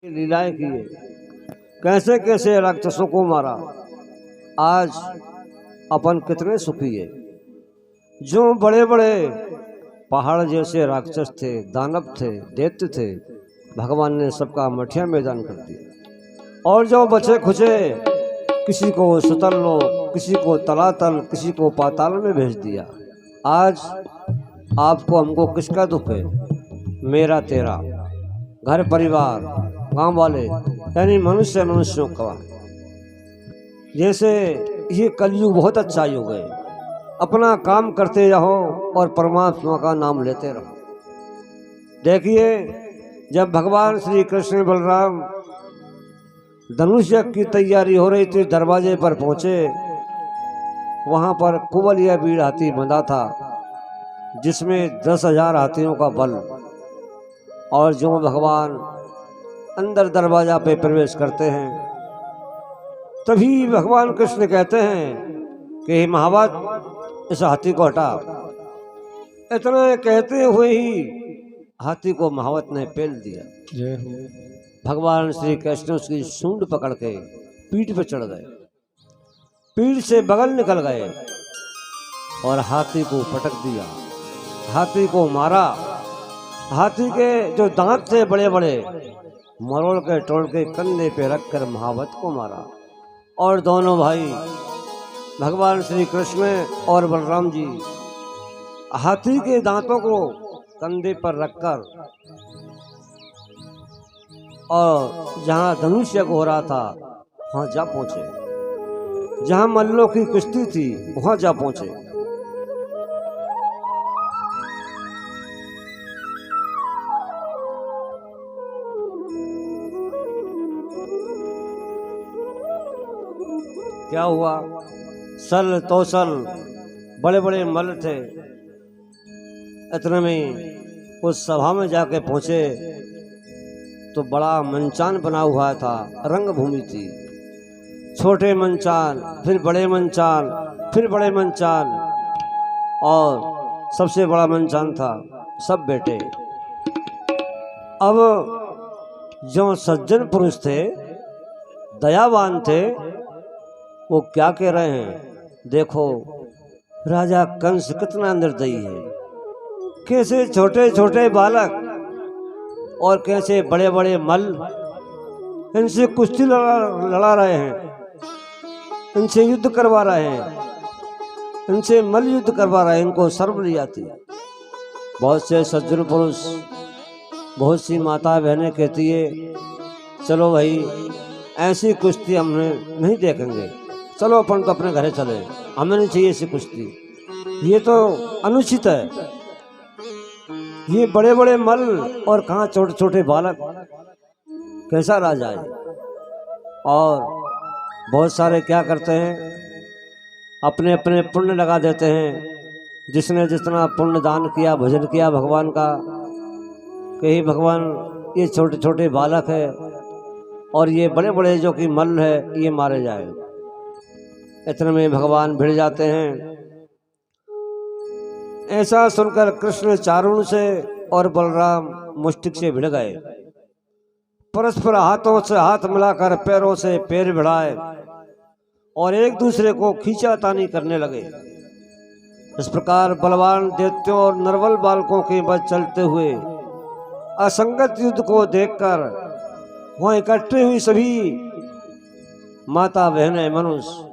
लीलाएं किए, कैसे कैसे राक्षसों को मारा। आज अपन कितने सुखी है। जो बड़े बड़े पहाड़ जैसे राक्षस थे, दानव थे, दैत्य थे, भगवान ने सबका मठिया मैदान कर दिया। और जो बचे खुचे, किसी को सुतल लो, किसी को तलातल, किसी को पाताल में भेज दिया। आज आपको हमको किसका दुख है? मेरा तेरा, घर परिवार, गांव वाले, यानी मनुष्य मनुष्यों का। जैसे ये कलयुग बहुत अच्छा युग है। अपना काम करते रहो और परमात्मा का नाम लेते रहो। देखिए, जब भगवान श्री कृष्ण बलराम धनुष यज्ञ की तैयारी हो रही थी, दरवाजे पर पहुंचे। वहां पर कुबलिया बीड़ हाथी बंधा था, जिसमें 10,000 हाथियों का बल। और जो भगवान अंदर दरवाजा पे प्रवेश करते हैं, तभी भगवान कृष्ण कहते हैं कि महावत, इस हाथी को हटा। इतना कहते हुए ही हाथी को महावत ने पेल दिया। जय हो। भगवान श्री कृष्ण उसकी सूंड पकड़ के पीठ पे चढ़ गए, पीठ से बगल निकल गए और हाथी को पटक दिया, हाथी को मारा। हाथी के जो दांत थे बड़े बड़े, मरोड़ के तोड़ के कंधे पे रखकर महावत को मारा। और दोनों भाई भगवान श्री कृष्ण और बलराम जी हाथी के दांतों को कंधे पर रखकर और जहां धनुष यज्ञ हो रहा था वहां जा पहुंचे, जहां मल्लों की कुश्ती थी वहां जा पहुंचे। क्या हुआ? सल तोसल बड़े बड़े मल्ल थे। इतने में उस सभा में जाके पहुंचे तो बड़ा मंचान बना हुआ था, रंगभूमि थी। छोटे मंचान, फिर बड़े मंचान, फिर बड़े मंचान, और सबसे बड़ा मंचान था। सब बैठे। अब जो सज्जन पुरुष थे, दयावान थे, वो क्या कह रहे हैं? देखो राजा कंस कितना निर्दयी है। कैसे छोटे छोटे बालक और कैसे बड़े बड़े मल्ल इनसे कुश्ती लड़ा रहे हैं, इनसे युद्ध करवा रहे हैं, इनसे मल्ल युद्ध करवा रहे हैं, इनको शर्म नहीं आती। बहुत से सज्जन पुरुष, बहुत सी माता बहनें कहती है, चलो भाई ऐसी कुश्ती हम नहीं देखेंगे, चलो अपन तो अपने घरे चले, हमें नहीं चाहिए ऐसी कुश्ती, ये तो अनुचित है। ये बड़े बड़े मल्ल और कहाँ छोटे छोटे बालक, कैसा राजा है। और बहुत सारे क्या करते हैं, अपने अपने पुण्य लगा देते हैं। जिसने जितना पुण्य दान किया, भजन किया भगवान का, कि हे भगवान ये छोटे छोटे बालक है और ये बड़े बड़े जो कि मल्ल है, ये मारे जाए। इतने में भगवान भिड़ जाते हैं। ऐसा सुनकर कृष्ण चारुण से और बलराम मुष्टिक से भिड़ गए। परस्पर हाथों से हाथ मिलाकर पैरों से पैर भिड़ाए और एक दूसरे को खींचातानी करने लगे। इस प्रकार बलवान दैत्यों और नरवल बालकों के बीच चलते हुए असंगत युद्ध को देखकर वहां इकट्ठे हुई सभी माता बहनें मनुष्य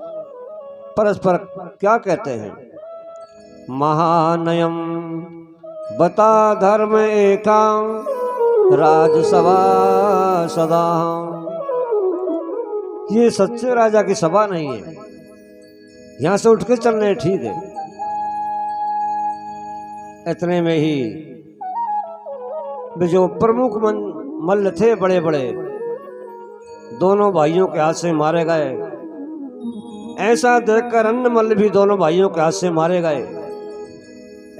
परस्पर क्या कहते हैं? महानयम बता धर्म एकाम राजसभा सदा। ये सच्चे राजा की सभा नहीं है, यहां से उठ के चलने ठीक है। इतने में ही जो प्रमुख मल्ल थे बड़े बड़े, दोनों भाइयों के हाथ से मारे गए। ऐसा देखकर अन्य मल्ल भी दोनों भाइयों के हाथ से मारे गए।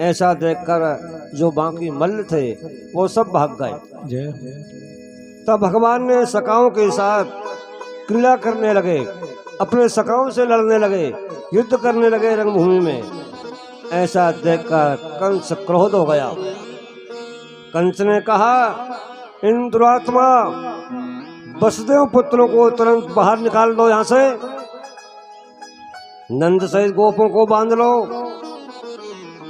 ऐसा देखकर जो बाकी मल्ल थे वो सब भाग गए। तब भगवान ने सखाओं के साथ क्रीड़ा करने लगे, अपने सखाओं से लड़ने लगे, युद्ध करने लगे रंगभूमि में। ऐसा देखकर कंस क्रोध हो गया। कंस ने कहा, इन दुरात्मा वसुदेव पुत्रों को तुरंत बाहर निकाल दो यहाँ से, नंद सहित गोपों को बांध लो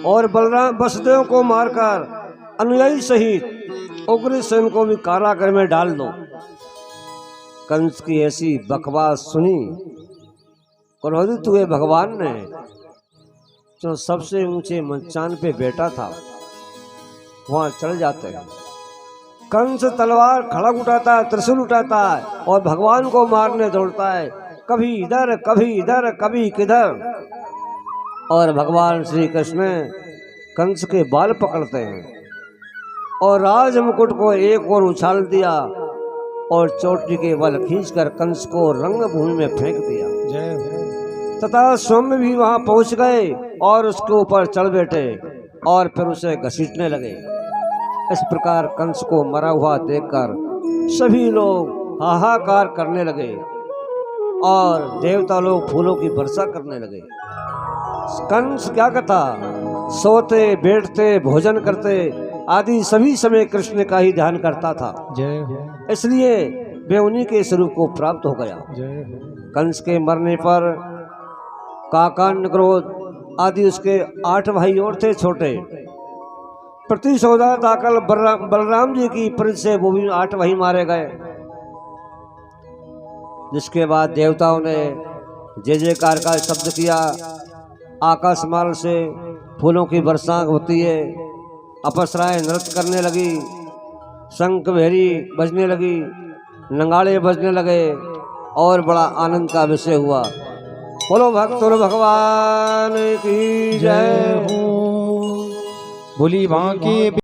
और बलराम वसुदेव को मारकर अनुयायी सहित उग्रसेन को भी कारागार में डाल दो। कंस की ऐसी बकवास सुनी, क्रोधित हुए भगवान ने, जो सबसे ऊंचे मंचान पे बैठा था वहां चढ़ जाते हैं। कंस तलवार खड़ग उठाता है, त्रिशूल उठाता है और भगवान को मारने दौड़ता है, कभी इधर कभी इधर कभी किधर। और भगवान श्री कृष्ण कंस के बाल पकड़ते हैं और राज मुकुट को एक और उछाल दिया और चोटी के बल खींचकर कंस को रंगभूमि में फेंक दिया। जय हो। तथा स्वयं भी वहां पहुंच गए और उसके ऊपर चढ़ बैठे और फिर उसे घसीटने लगे। इस प्रकार कंस को मरा हुआ देखकर सभी लोग हाहाकार करने लगे और देवता लोग फूलों की वर्षा करने लगे। कंस क्या करता, सोते बैठते भोजन करते आदि सभी समय कृष्ण का ही ध्यान करता था, जय हो। इसलिए वे उन्हीं के स्वरूप को प्राप्त हो गया। जय हो। कंस के मरने पर काकान, क्रोध आदि उसके 8 भाई और थे छोटे, प्रतिशोधा दाखल बलराम जी की प्रीत से वो भी 8 भाई मारे गए। जिसके बाद देवताओं ने जय जयकार का शब्द किया, आकाश मार्ग से फूलों की वर्षा होती है, अप्सराएं नृत्य करने लगी, शंख भेरी बजने लगी, नगाड़े बजने लगे और बड़ा आनंद का विषय हुआ। बोलो भक्तों भगवान की जय हो। बोली बांके